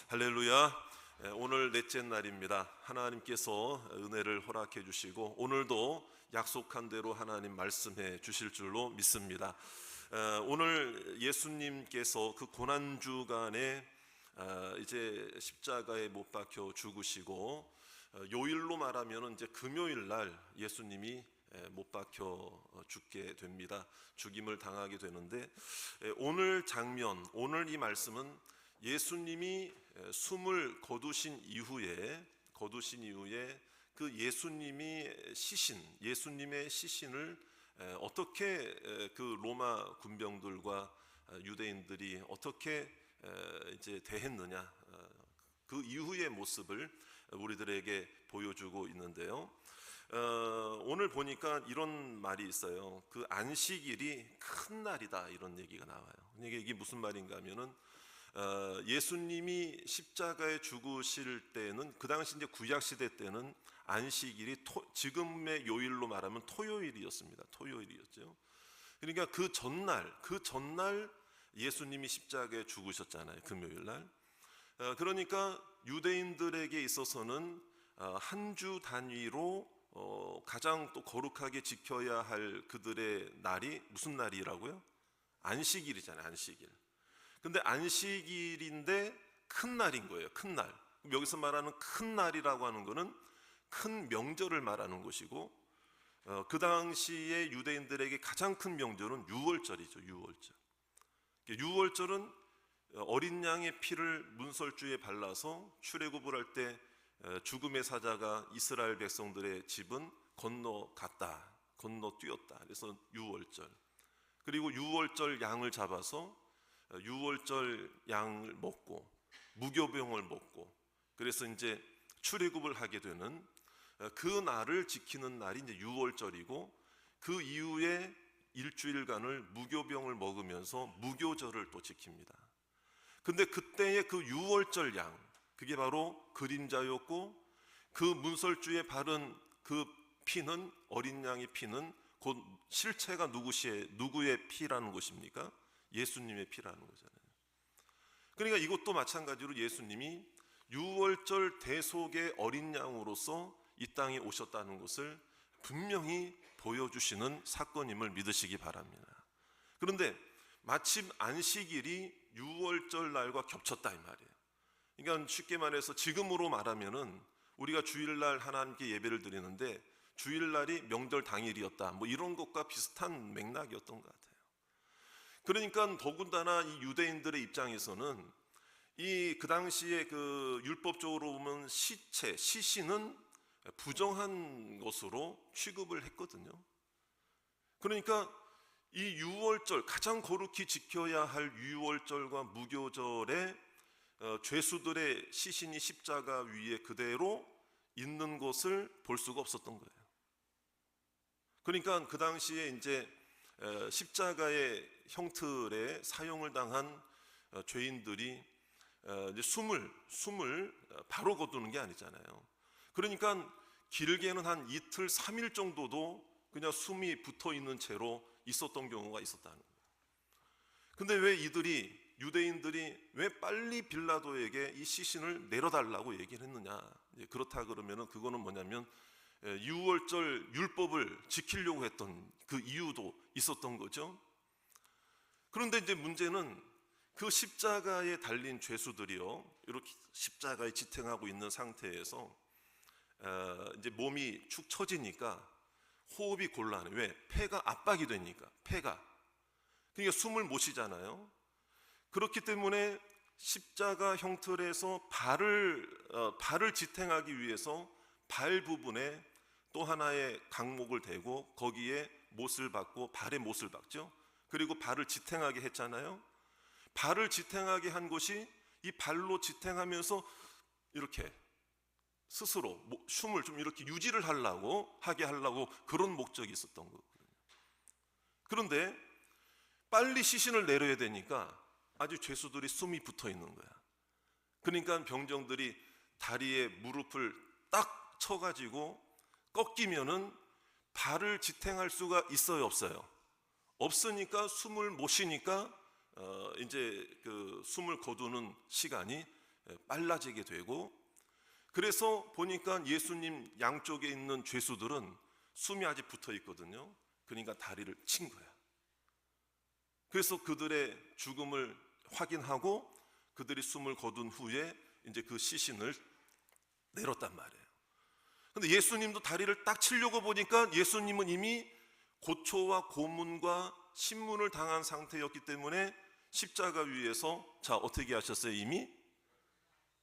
할렐루야. 오늘 넷째 날입니다. 하나님께서 은혜를 허락해 주시고 오늘도 약속한 대로 하나님 말씀해 주실 줄로 믿습니다. 오늘 예수님께서 그 고난주간에 이제 십자가에 못 박혀 죽으시고 요일로 말하면 이제 금요일 날 예수님이 못 박혀 죽게 됩니다. 죽임을 당하게 되는데, 오늘 장면, 오늘 이 말씀은 예수님이 숨을 거두신 이후에 그 예수님의 시신을 어떻게 그 로마 군병들과 유대인들이 어떻게 이제 대했느냐, 그 이후의 모습을 우리들에게 보여주고 있는데요. 오늘 보니까 이런 말이 있어요. 그 안식일이 큰 날이다, 이런 얘기가 나와요. 이게 무슨 말인가 하면은 예수님이 십자가에 죽으실 때는, 그 당시 이제 구약 시대 때는 안식일이 지금의 요일로 말하면 토요일이었습니다. 토요일이었죠. 그러니까 그 전날 예수님이 십자가에 죽으셨잖아요. 금요일 날. 그러니까 유대인들에게 있어서는 한 주 단위로 가장 또 거룩하게 지켜야 할 그들의 날이 무슨 날이라고요? 안식일이잖아요. 안식일. 근데 안식일인데 큰 날인 거예요. 큰 날. 여기서 말하는 큰 날이라고 하는 것은 큰 명절을 말하는 것이고, 그 당시에 유대인들에게 가장 큰 명절은 유월절이죠. 유월절. 유월절은 어린 양의 피를 문설주에 발라서 출애굽을 할 때 죽음의 사자가 이스라엘 백성들의 집은 건너뛰었다. 그래서 유월절. 그리고 유월절 양을 잡아서 유월절 양을 먹고 무교병을 먹고, 그래서 이제 출애굽을 하게 되는 그 날을 지키는 날이 이제 유월절이고, 그 이후에 일주일간을 무교병을 먹으면서 무교절을 또 지킵니다. 근데 그때의 그 유월절 양, 그게 바로 그림자였고, 그 문설주에 바른 그 피는, 어린 양의 피는 곧 실체가 누구의 피라는 것입니까? 예수님의 피라는 거잖아요. 그러니까 이것도 마찬가지로 예수님이 유월절 대속의 어린 양으로서 이 땅에 오셨다는 것을 분명히 보여주시는 사건임을 믿으시기 바랍니다. 그런데 마침 안식일이 유월절 날과 겹쳤다, 이 말이에요. 그러니까 쉽게 말해서 지금으로 말하면은 우리가 주일날 하나님께 예배를 드리는데 주일날이 명절 당일이었다, 뭐 이런 것과 비슷한 맥락이었던 것 같아요. 그러니까 더군다나 이 유대인들의 입장에서는 그 당시에 그 율법적으로 보면 시신은 부정한 것으로 취급을 했거든요. 그러니까 이 유월절, 가장 거룩히 지켜야 할 유월절과 무교절에 죄수들의 시신이 십자가 위에 그대로 있는 것을 볼 수가 없었던 거예요. 그러니까 그 당시에 이제 십자가의 형틀에 사형을 당한 죄인들이 이제 숨을 바로 거두는 게 아니잖아요. 그러니까 길게는 한 이틀, 3일 정도도 그냥 숨이 붙어 있는 채로 있었던 경우가 있었다는 거예요. 근데 왜 유대인들이 왜 빨리 빌라도에게 이 시신을 내려달라고 얘기를 했느냐? 그렇다 그러면은 그거는 뭐냐면 유월절 율법을 지키려고 했던 그 이유도 있었던 거죠. 그런데 이제 문제는 그 십자가에 달린 죄수들이요, 이렇게 십자가에 지탱하고 있는 상태에서 이제 몸이 축 처지니까 호흡이 곤란해. 왜? 폐가 압박이 되니까. 그러니까 숨을 못 쉬잖아요. 그렇기 때문에 십자가 형틀에서 발을 지탱하기 위해서 발 부분에 또 하나의 강목을 대고 거기에 못을 박고, 발에 못을 박죠. 그리고 발을 지탱하게 했잖아요. 발을 지탱하게 한 것이 이 발로 지탱하면서 이렇게 스스로 숨을 좀 이렇게 유지를 하게 하려고 그런 목적이 있었던 거거든요. 그런데 빨리 시신을 내려야 되니까 아주 죄수들이 숨이 붙어 있는 거야. 그러니까 병정들이 다리에 무릎을 딱 쳐가지고 꺾이면은 발을 지탱할 수가 있어요, 없어요? 없으니까 숨을 못 쉬니까 이제 그 숨을 거두는 시간이 빨라지게 되고, 그래서 보니까 예수님 양쪽에 있는 죄수들은 숨이 아직 붙어 있거든요. 그러니까 다리를 친 거야. 그래서 그들의 죽음을 확인하고 그들이 숨을 거둔 후에 이제 그 시신을 내렸단 말이에요. 근데 예수님도 다리를 딱 치려고 보니까 예수님은 이미 고초와 고문과 신문을 당한 상태였기 때문에 십자가 위에서 자, 어떻게 하셨어요? 이미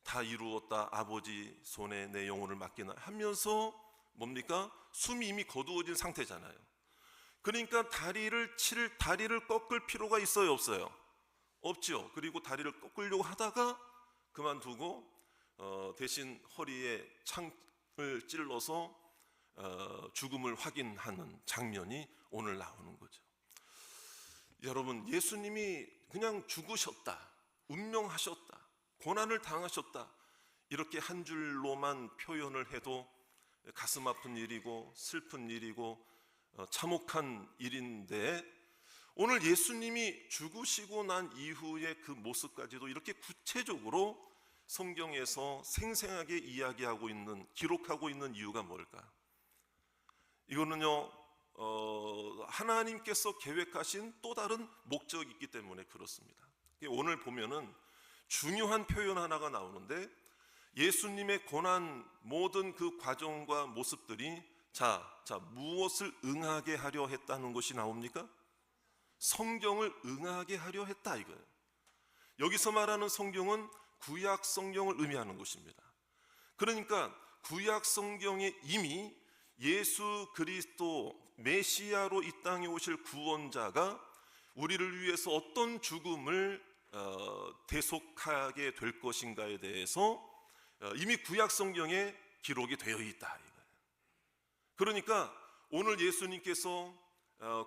다 이루었다, 아버지 손에 내 영혼을 맡기나 하면서 뭡니까? 숨이 이미 거두어진 상태잖아요. 그러니까 다리를 꺾을 필요가 있어요, 없어요? 없죠. 그리고 다리를 꺾으려고 하다가 그만두고 대신 허리에 창을 찔러서 죽음을 확인하는 장면이 오늘 나오는 거죠. 여러분, 예수님이 그냥 죽으셨다, 운명하셨다, 고난을 당하셨다, 이렇게 한 줄로만 표현을 해도 가슴 아픈 일이고 슬픈 일이고 참혹한 일인데, 오늘 예수님이 죽으시고 난 이후의 그 모습까지도 이렇게 구체적으로 성경에서 생생하게 이야기하고 있는, 기록하고 있는 이유가 뭘까? 이거는요, 하나님께서 계획하신 또 다른 목적이 있기 때문에 그렇습니다. 오늘 보면은 중요한 표현 하나가 나오는데, 예수님의 고난 모든 그 과정과 모습들이 자 무엇을 응하게 하려 했다는 것이 나옵니까? 성경을 응하게 하려 했다, 이거예요. 여기서 말하는 성경은 구약 성경을 의미하는 것입니다. 그러니까 구약 성경에 이미 예수 그리스도 메시아로 이 땅에 오실 구원자가 우리를 위해서 어떤 죽음을 대속하게 될 것인가에 대해서 이미 구약 성경에 기록이 되어 있다, 이거예요. 그러니까 오늘 예수님께서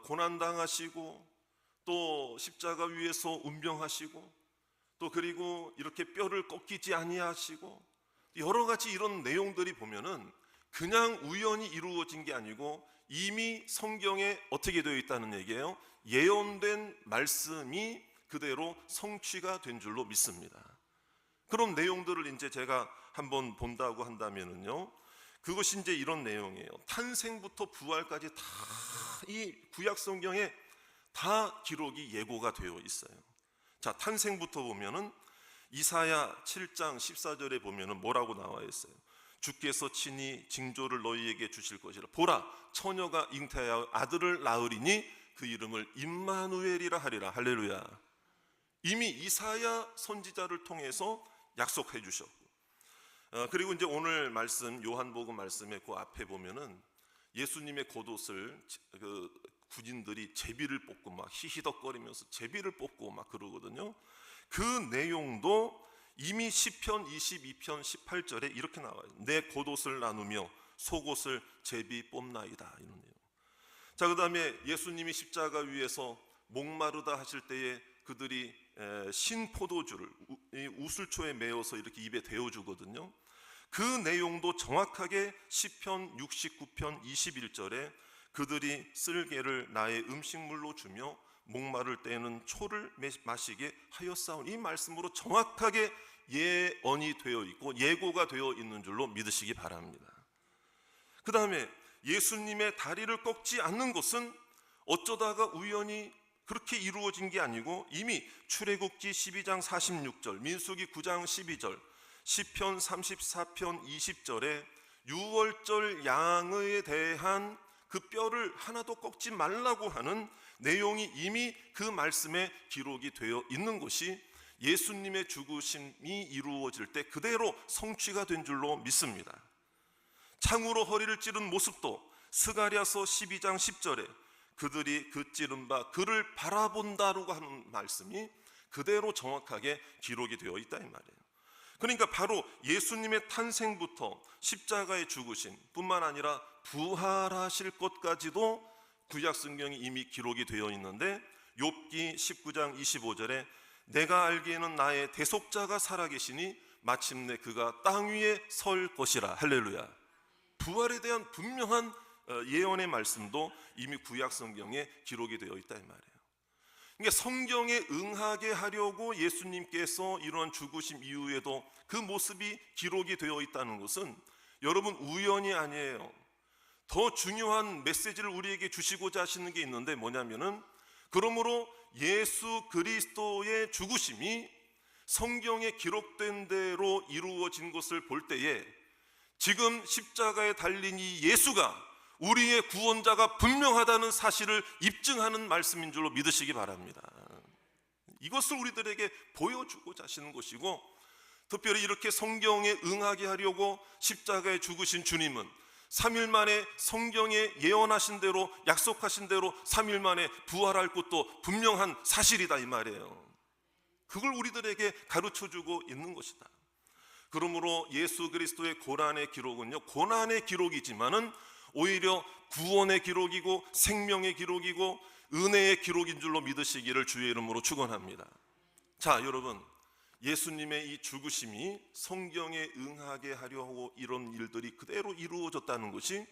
고난당하시고 또 십자가 위에서 운병하시고 또 그리고 이렇게 뼈를 꺾이지 아니하시고 여러 가지 이런 내용들이 보면은 그냥 우연히 이루어진 게 아니고 이미 성경에 어떻게 되어 있다는 얘기예요? 예언된 말씀이 그대로 성취가 된 줄로 믿습니다. 그런 내용들을 이제 제가 한번 본다고 한다면은요, 그것이 이제 이런 내용이에요. 탄생부터 부활까지 다 이 구약 성경에 다 기록이 예고가 되어 있어요. 자, 탄생부터 보면은 이사야 7장 14절에 보면은 뭐라고 나와 있어요? 주께서 친히 징조를 너희에게 주실 것이라. 보라, 처녀가 잉태하여 아들을 낳으리니 그 이름을 임마누엘이라 하리라. 할렐루야. 이미 이사야 선지자를 통해서 약속해 주셨고, 그리고 이제 오늘 말씀 요한복음 말씀에 그 앞에 보면은 예수님의 겉옷을 그 군인들이 제비를 뽑고 막 히히덕거리면서 제비를 뽑고 막 그러거든요. 그 내용도 이미 시편 22편 18절에 이렇게 나와요. 내 겉옷을 나누며 속옷을 제비 뽑나이다, 이런 내용. 자, 그 다음에 예수님이 십자가 위에서 목마르다 하실 때에 그들이 신포도주를 우슬초에 메어서 이렇게 입에 대어주거든요. 그 내용도 정확하게 시편 69편 21절에 그들이 쓸개를 나의 음식물로 주며 목마를 때에는 초를 마시게 하였사오니, 이 말씀으로 정확하게 예언이 되어 있고 예고가 되어 있는 줄로 믿으시기 바랍니다. 그 다음에 예수님의 다리를 꺾지 않는 것은 어쩌다가 우연히 그렇게 이루어진 게 아니고 이미 출애굽기 12장 46절, 민수기 9장 12절, 시편 34편 20절에 유월절 양에 대한 그 뼈를 하나도 꺾지 말라고 하는 내용이 이미 그 말씀에 기록이 되어 있는 것이 예수님의 죽으심이 이루어질 때 그대로 성취가 된 줄로 믿습니다. 창으로 허리를 찌른 모습도 스가랴서 12장 10절에 그들이 그 찌른 바 그를 바라본다라고 하는 말씀이 그대로 정확하게 기록이 되어 있다, 이 말이에요. 그러니까 바로 예수님의 탄생부터 십자가의 죽으심 뿐만 아니라 부활하실 것까지도 구약 성경이 이미 기록이 되어 있는데, 욥기 19장 25절에 내가 알기에는 나의 대속자가 살아계시니 마침내 그가 땅 위에 설 것이라. 할렐루야. 부활에 대한 분명한 예언의 말씀도 이미 구약 성경에 기록이 되어 있다, 이 말이에요. 그러니까 성경에 응하게 하려고 예수님께서 이러한 죽으심 이후에도 그 모습이 기록이 되어 있다는 것은 여러분 우연이 아니에요. 더 중요한 메시지를 우리에게 주시고자 하시는 게 있는데 뭐냐면은, 그러므로 예수 그리스도의 죽으심이 성경에 기록된 대로 이루어진 것을 볼 때에 지금 십자가에 달린 이 예수가 우리의 구원자가 분명하다는 사실을 입증하는 말씀인 줄로 믿으시기 바랍니다. 이것을 우리들에게 보여주고자 하시는 것이고, 특별히 이렇게 성경에 응하게 하려고 십자가에 죽으신 주님은 3일 만에 성경에 예언하신 대로, 약속하신 대로 3일 만에 부활할 것도 분명한 사실이다 이 말이에요. 그걸 우리들에게 가르쳐주고 있는 것이다. 그러므로 예수 그리스도의 고난의 기록은요, 고난의 기록이지만은 오히려 구원의 기록이고 생명의 기록이고 은혜의 기록인 줄로 믿으시기를 주의 이름으로 축원합니다. 자, 여러분, 예수님의 이 죽으심이 성경에 응하게 하려고 이런 일들이 그대로 이루어졌다는 것이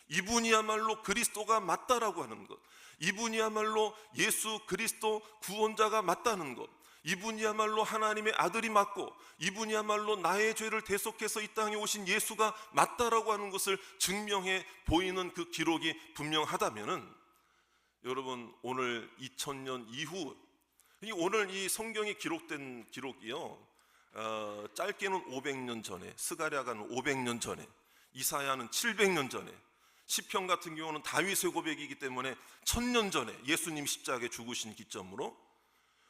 이분이야말로 그리스도가 맞다라고 하는 것, 이분이야말로 예수 그리스도 구원자가 맞다는 것, 이분이야말로 하나님의 아들이 맞고 이분이야말로 나의 죄를 대속해서 이 땅에 오신 예수가 맞다라고 하는 것을 증명해 보이는 그 기록이 분명하다면은, 여러분, 오늘 2000년 이후, 오늘 이 성경에 기록된 기록이요, 짧게는 500년 전에, 스가랴가는 500년 전에, 이사야는 700년 전에, 시편 같은 경우는 다윗의 고백이기 때문에 1000년 전에 예수님 십자가에 죽으신 기점으로,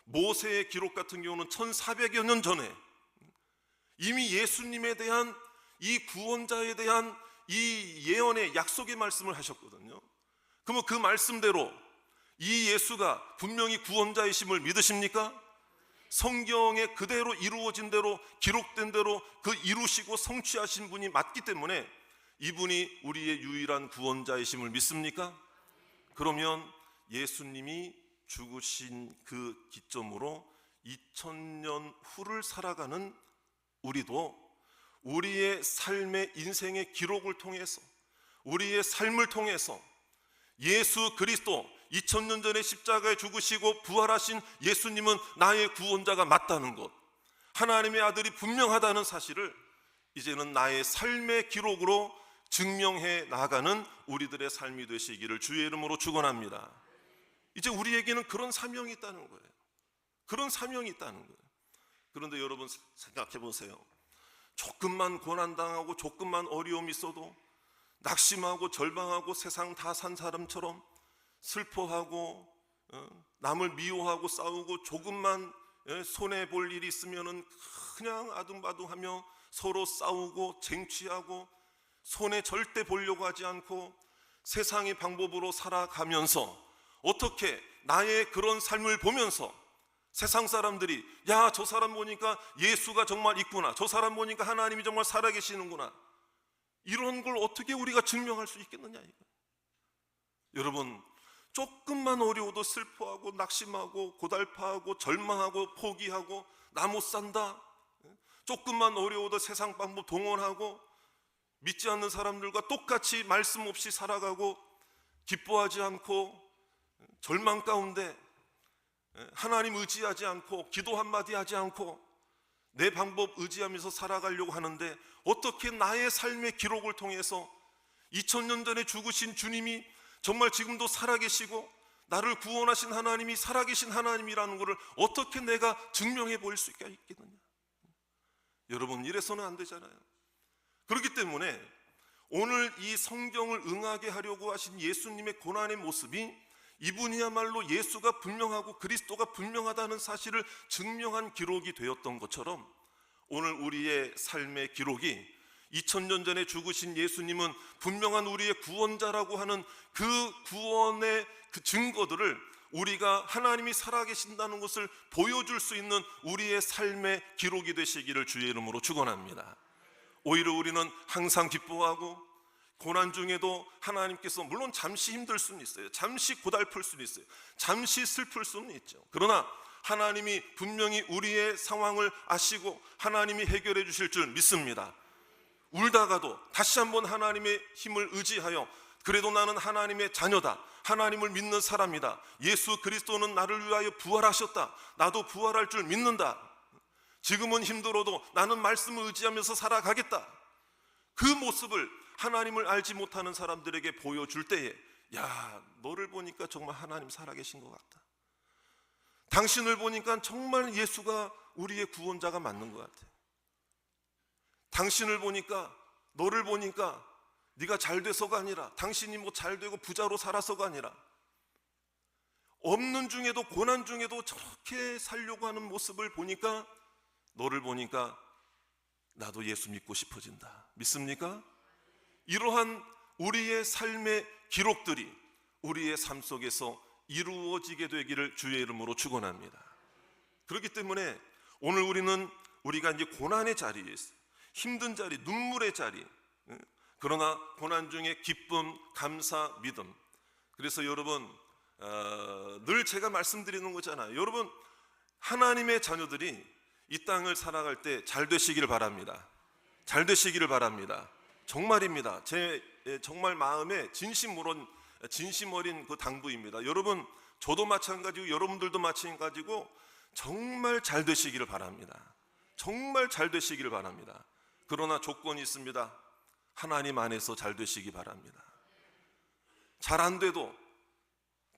모세의 기록 같은 경우는 1400여 년 전에 이미 예수님에 대한 이 구원자에 대한 이 예언의 약속의 말씀을 하셨거든요. 그러면 그 말씀대로 이 예수가 분명히 구원자이심을 믿으십니까? 성경에 그대로 이루어진 대로, 기록된 대로 그 이루시고 성취하신 분이 맞기 때문에 이분이 우리의 유일한 구원자이심을 믿습니까? 그러면 예수님이 죽으신 그 기점으로 2000년 후를 살아가는 우리도 우리의 삶의 인생의 기록을 통해서, 우리의 삶을 통해서 예수 그리스도, 2000년 전에 십자가에 죽으시고 부활하신 예수님은 나의 구원자가 맞다는 것, 하나님의 아들이 분명하다는 사실을 이제는 나의 삶의 기록으로 증명해 나가는 우리들의 삶이 되시기를 주의 이름으로 축원합니다. 이제 우리에게는 그런 사명이 있다는 거예요. 그런 사명이 있다는 거예요. 그런데 여러분 생각해 보세요. 조금만 고난당하고 조금만 어려움이 있어도 낙심하고 절망하고 세상 다 산 사람처럼 슬퍼하고 남을 미워하고 싸우고, 조금만 손해볼 일이 있으면은 그냥 아둥바둥하며 서로 싸우고 쟁취하고 손해 절대 보려고 하지 않고 세상의 방법으로 살아가면서, 어떻게 나의 그런 삶을 보면서 세상 사람들이 야, 저 사람 보니까 예수가 정말 있구나, 저 사람 보니까 하나님이 정말 살아계시는구나, 이런 걸 어떻게 우리가 증명할 수 있겠느냐 이거. 여러분, 조금만 어려워도 슬퍼하고 낙심하고 고달파하고 절망하고 포기하고 나 못 산다, 조금만 어려워도 세상 방법 동원하고 믿지 않는 사람들과 똑같이 말씀 없이 살아가고 기뻐하지 않고 절망 가운데 하나님 의지하지 않고 기도 한마디 하지 않고 내 방법 의지하면서 살아가려고 하는데, 어떻게 나의 삶의 기록을 통해서 2000년 전에 죽으신 주님이 정말 지금도 살아계시고 나를 구원하신 하나님이 살아계신 하나님이라는 것을 어떻게 내가 증명해 보일 수 있겠느냐. 여러분, 이래서는 안 되잖아요. 그렇기 때문에 오늘 이 성경을 응하게 하려고 하신 예수님의 고난의 모습이 이분이야말로 예수가 분명하고 그리스도가 분명하다는 사실을 증명한 기록이 되었던 것처럼, 오늘 우리의 삶의 기록이 2000년 전에 죽으신 예수님은 분명한 우리의 구원자라고 하는 그 구원의 그 증거들을 우리가 하나님이 살아계신다는 것을 보여줄 수 있는 우리의 삶의 기록이 되시기를 주의 이름으로 축원합니다. 오히려 우리는 항상 기뻐하고 고난 중에도 하나님께서, 물론 잠시 힘들 수는 있어요, 잠시 고달플 수는 있어요, 잠시 슬플 수는 있죠. 그러나 하나님이 분명히 우리의 상황을 아시고 하나님이 해결해 주실 줄 믿습니다. 울다가도 다시 한번 하나님의 힘을 의지하여 그래도 나는 하나님의 자녀다, 하나님을 믿는 사람이다. 예수 그리스도는 나를 위하여 부활하셨다. 나도 부활할 줄 믿는다. 지금은 힘들어도 나는 말씀을 의지하면서 살아가겠다. 그 모습을 하나님을 알지 못하는 사람들에게 보여줄 때에, 야, 너를 보니까 정말 하나님 살아계신 것 같다. 당신을 보니까 정말 예수가 우리의 구원자가 맞는 것 같아. 당신을 보니까, 너를 보니까 네가 잘 돼서가 아니라, 당신이 뭐 잘 되고 부자로 살아서가 아니라, 없는 중에도 고난 중에도 저렇게 살려고 하는 모습을 보니까, 너를 보니까 나도 예수 믿고 싶어진다. 믿습니까? 이러한 우리의 삶의 기록들이 우리의 삶 속에서 이루어지게 되기를 주의 이름으로 축원합니다. 그렇기 때문에 오늘 우리가 이제 고난의 자리에 있어요. 힘든 자리, 눈물의 자리. 그러나 고난 중에 기쁨, 감사, 믿음. 그래서 여러분, 늘 제가 말씀드리는 거잖아요. 여러분, 하나님의 자녀들이 이 땅을 살아갈 때 잘 되시기를 바랍니다. 잘 되시기를 바랍니다. 정말입니다. 제 정말 마음에 진심 어린 그 당부입니다. 여러분, 저도 마찬가지고 여러분들도 마찬가지고 정말 잘 되시기를 바랍니다. 정말 잘 되시기를 바랍니다. 그러나 조건이 있습니다. 하나님 안에서 잘 되시기 바랍니다. 잘 안 돼도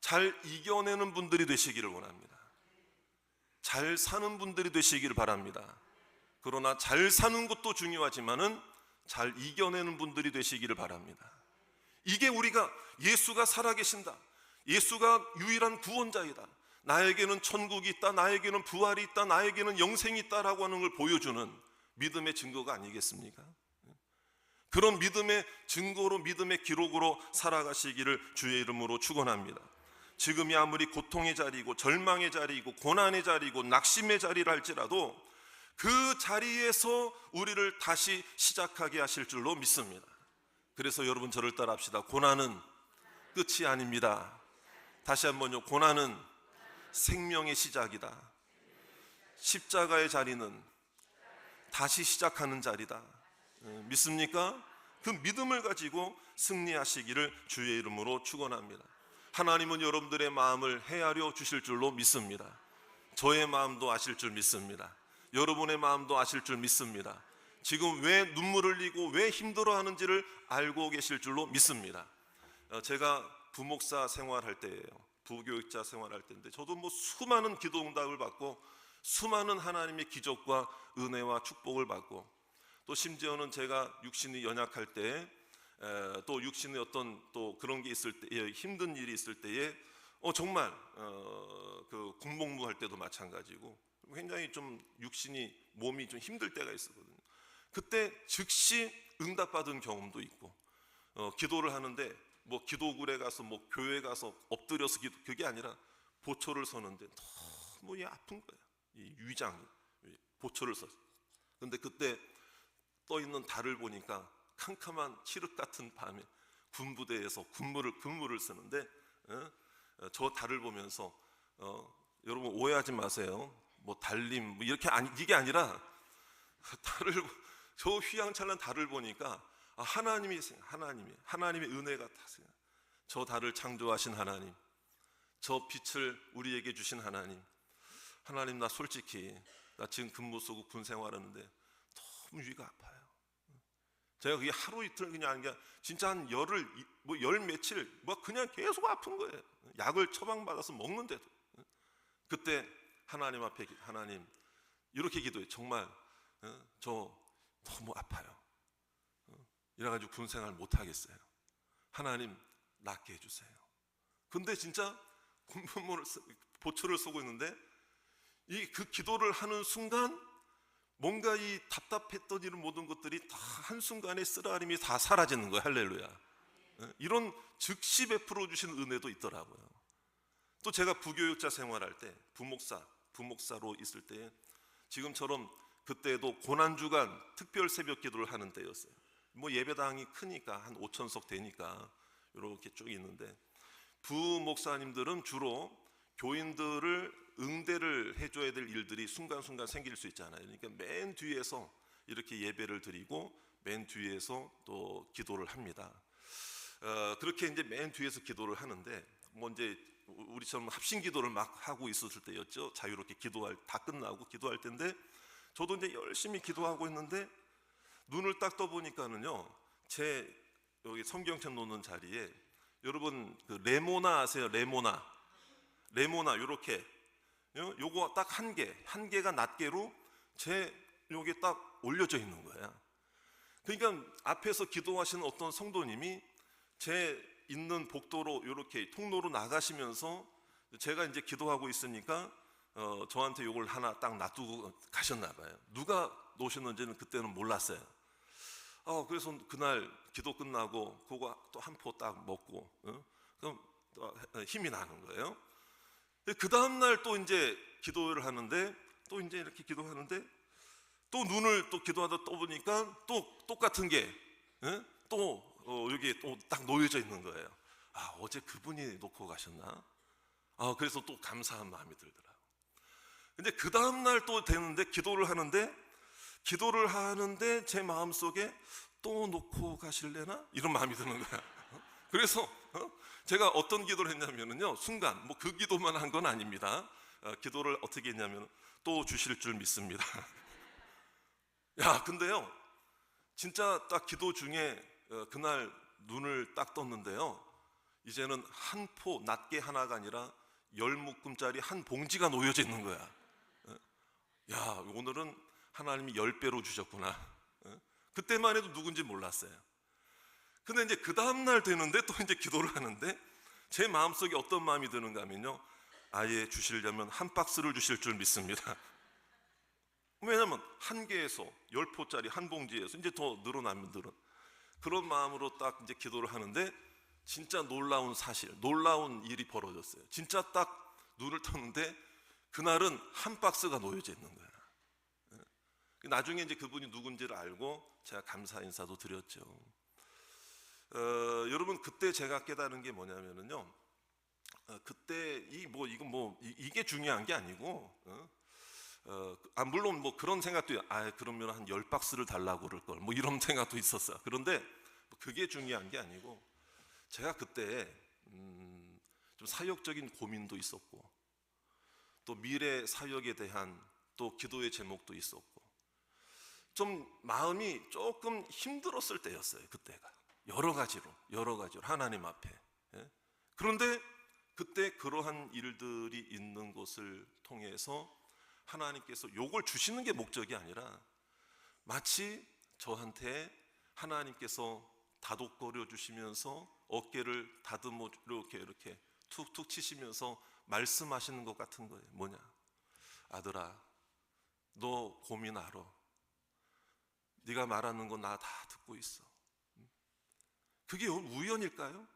잘 이겨내는 분들이 되시기를 원합니다. 잘 사는 분들이 되시기를 바랍니다. 그러나 잘 사는 것도 중요하지만은 잘 이겨내는 분들이 되시기를 바랍니다. 이게 우리가 예수가 살아계신다, 예수가 유일한 구원자이다, 나에게는 천국이 있다, 나에게는 부활이 있다, 나에게는 영생이 있다라고 하는 걸 보여주는 믿음의 증거가 아니겠습니까? 그런 믿음의 증거로, 믿음의 기록으로 살아가시기를 주의 이름으로 축원합니다. 지금이 아무리 고통의 자리이고 절망의 자리이고 고난의 자리이고 낙심의 자리라 할지라도 그 자리에서 우리를 다시 시작하게 하실 줄로 믿습니다. 그래서 여러분, 저를 따라합시다. 고난은 끝이 아닙니다. 다시 한번요. 고난은 생명의 시작이다. 십자가의 자리는 다시 시작하는 자리다. 믿습니까? 그 믿음을 가지고 승리하시기를 주의 이름으로 축원합니다. 하나님은 여러분들의 마음을 헤아려 주실 줄로 믿습니다. 저의 마음도 아실 줄 믿습니다. 여러분의 마음도 아실 줄 믿습니다. 지금 왜 눈물을 흘리고 왜 힘들어하는지를 알고 계실 줄로 믿습니다. 제가 부목사 생활할 때예요. 부교육자 생활할 때인데, 저도 뭐 수많은 기도 응답을 받고 수많은 하나님의 기적과 은혜와 축복을 받고, 또 심지어는 제가 육신이 연약할 때, 또 육신의 어떤 또 그런 게 있을 때, 힘든 일이 있을 때에 정말 그 군복무 할 때도 마찬가지고 굉장히 좀 육신이, 몸이 좀 힘들 때가 있었거든요. 그때 즉시 응답받은 경험도 있고, 기도를 하는데 뭐 기도굴에 가서 뭐 교회 가서 엎드려서 그게 아니라 보초를 서는데 너무 아픈 거야. 이 위장이 보초를 섰어. 근데 그때 떠 있는 달을 보니까 캄캄한 칠흑 같은 밤에 군부대에서 근무를 쓰는데, 저 달을 보면서 여러분 오해하지 마세요. 뭐 달림 뭐 이렇게 이게 아니라, 저 휘황찬란 달을 보니까 하나님의 은혜가 타세요. 저 달을 창조하신 하나님, 저 빛을 우리에게 주신 하나님, 나 솔직히 나 지금 근무 쓰고 군 생활하는데 너무 위가 아파요. 제가 그게 하루 이틀 그냥 아닌 게 진짜 한 열 며칠 뭐 그냥 계속 아픈 거예요. 약을 처방받아서 먹는데도. 그때 하나님 앞에, 하나님 이렇게 기도해. 정말 저 너무 아파요. 이래가지고 군 생활 못 하겠어요. 하나님 낫게 해주세요. 근데 진짜 보초를 쏘고 있는데 그 기도를 하는 순간 뭔가 이 답답했던 이런 모든 것들이 다 한순간에 쓰라림이 다 사라지는 거예요. 할렐루야. 이런 즉시 베풀어 주신 은혜도 있더라고요. 또 제가 부교육자 생활할 때 부목사로 있을 때, 지금처럼 그때도 고난주간 특별 새벽 기도를 하는 때였어요. 뭐 예배당이 크니까 한 5,000석 되니까 이렇게 쭉 있는데, 부목사님들은 주로 교인들을 응대를 해줘야 될 일들이 순간순간 생길 수 있잖아요. 그러니까 맨 뒤에서 이렇게 예배를 드리고 맨 뒤에서 또 기도를 합니다. 그렇게 이제 맨 뒤에서 기도를 하는데, 뭐 이제 우리처럼 합심 기도를 막 하고 있었을 때였죠. 자유롭게 다 끝나고 기도할 때인데, 저도 이제 열심히 기도하고 있는데 눈을 딱 떠보니까는요, 제 여기 성경책 놓는 자리에, 여러분 그 레모나 아세요? 레모나 요렇게 요거 딱 한 개가 낱개로 제 요게 딱 올려져 있는 거야. 그러니까 앞에서 기도하시는 어떤 성도님이 제 있는 복도로 이렇게 통로로 나가시면서 제가 이제 기도하고 있으니까 저한테 요걸 하나 딱 놔두고 가셨나 봐요. 누가 놓으셨는지는 그때는 몰랐어요. 그래서 그날 기도 끝나고 그거 또 한 포 딱 먹고 그럼 또 힘이 나는 거예요. 그 다음날 또 이제 기도를 하는데, 또 이제 이렇게 기도하는데 또 눈을 또 기도하다 또 보니까 또 똑같은 게 또 여기 또 딱 놓여져 있는 거예요. 어제 그분이 놓고 가셨나? 그래서 또 감사한 마음이 들더라고요. 근데 그 다음날 또 되는데 기도를 하는데 제 마음속에 또 놓고 가실래나? 이런 마음이 드는 거야. 그래서 제가 어떤 기도를 했냐면요, 순간 뭐 그 기도만 한 건 아닙니다. 기도를 어떻게 했냐면, 또 주실 줄 믿습니다. 근데요, 진짜 딱 기도 중에 그날 눈을 딱 떴는데요, 이제는 한 포 낱개 하나가 아니라 10묶음짜리 한 봉지가 놓여져 있는 거야. 오늘은 하나님이 10배로 주셨구나. 그때만 해도 누군지 몰랐어요. 근데 이제 그 다음날 되는데 또 이제 기도를 하는데 제 마음속에 어떤 마음이 드는가 하면요, 아예 주시려면 한 박스를 주실 줄 믿습니다. 왜냐면 한 개에서 10포짜리 한 봉지에서 이제 더 늘어나면 그런 마음으로 딱 이제 기도를 하는데, 진짜 놀라운 일이 벌어졌어요. 진짜 딱 눈을 떴는데 그날은 한 박스가 놓여져 있는 거야. 나중에 이제 그분이 누군지를 알고 제가 감사 인사도 드렸죠. 여러분, 그때 제가 깨달은 게 뭐냐면요, 그때 이게 중요한 게 아니고, 물론 뭐 그런 생각도, 그러면 한 10박스를 달라고 그럴 걸, 뭐 이런 생각도 있었어요. 그런데 그게 중요한 게 아니고, 제가 그때 좀 사역적인 고민도 있었고, 또 미래 사역에 대한 또 기도의 제목도 있었고, 좀 마음이 조금 힘들었을 때였어요. 그때가 여러 가지로 하나님 앞에. 그런데 그때 그러한 일들이 있는 것을 통해서 하나님께서 요걸 주시는 게 목적이 아니라, 마치 저한테 하나님께서 다독거려 주시면서 어깨를 다듬어 이렇게 툭툭 치시면서 말씀하시는 것 같은 거예요. 뭐냐? 아들아, 너 고민 알아. 네가 말하는 거 나 다 듣고 있어. 그게 우연일까요?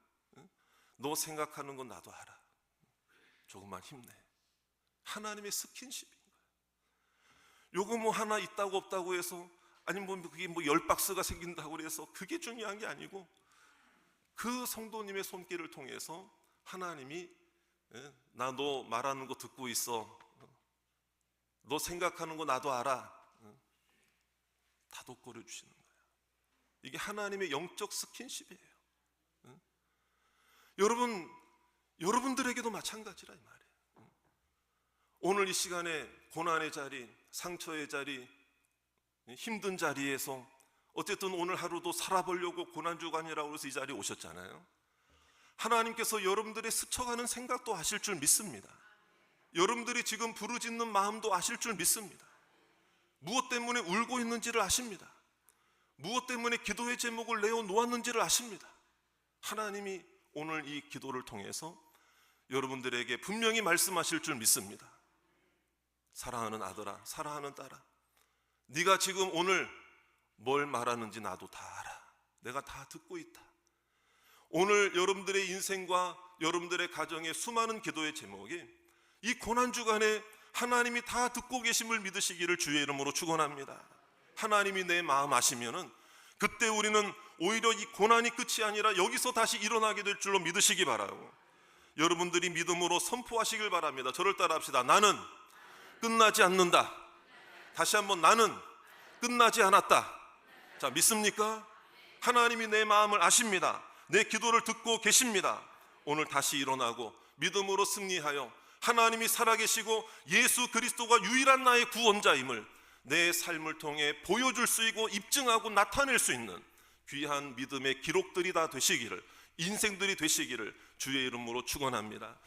너 생각하는 건 나도 알아. 조금만 힘내. 하나님의 스킨십인 거예요. 요거 뭐 하나 있다고 없다고 해서, 아니 뭐 그게 뭐 10박스가 생긴다고 해서 그게 중요한 게 아니고, 그 성도님의 손길을 통해서 하나님이 나 너 말하는 거 듣고 있어. 너 생각하는 거 나도 알아. 다독거려 주시는 거예요. 이게 하나님의 영적 스킨십이에요. 여러분들에게도 마찬가지라 이 말이에요. 오늘 이 시간에 고난의 자리, 상처의 자리, 힘든 자리에서 어쨌든 오늘 하루도 살아보려고 고난주간이라고 해서 이 자리에 오셨잖아요. 하나님께서 여러분들의 스쳐가는 생각도 아실 줄 믿습니다. 여러분들이 지금 부르짖는 마음도 아실 줄 믿습니다. 무엇 때문에 울고 있는지를 아십니다. 무엇 때문에 기도의 제목을 내어놓았는지를 아십니다. 하나님이 오늘 이 기도를 통해서 여러분들에게 분명히 말씀하실 줄 믿습니다. 사랑하는 아들아, 사랑하는 딸아, 네가 지금 오늘 뭘 말하는지 나도 다 알아. 내가 다 듣고 있다. 오늘 여러분들의 인생과 여러분들의 가정의 수많은 기도의 제목이 이 고난주간에 하나님이 다 듣고 계심을 믿으시기를 주의 이름으로 축원합니다. 하나님이 내 마음 아시면은 그때 우리는 오히려 이 고난이 끝이 아니라 여기서 다시 일어나게 될 줄로 믿으시기 바라고, 여러분들이 믿음으로 선포하시길 바랍니다. 저를 따라합시다. 나는 끝나지 않는다. 다시 한번, 나는 끝나지 않았다. 자, 믿습니까? 하나님이 내 마음을 아십니다. 내 기도를 듣고 계십니다. 오늘 다시 일어나고 믿음으로 승리하여 하나님이 살아계시고 예수 그리스도가 유일한 나의 구원자임을 내 삶을 통해 보여줄 수 있고 입증하고 나타낼 수 있는 귀한 믿음의 기록들이 다 되시기를, 인생들이 되시기를 주의 이름으로 축원합니다.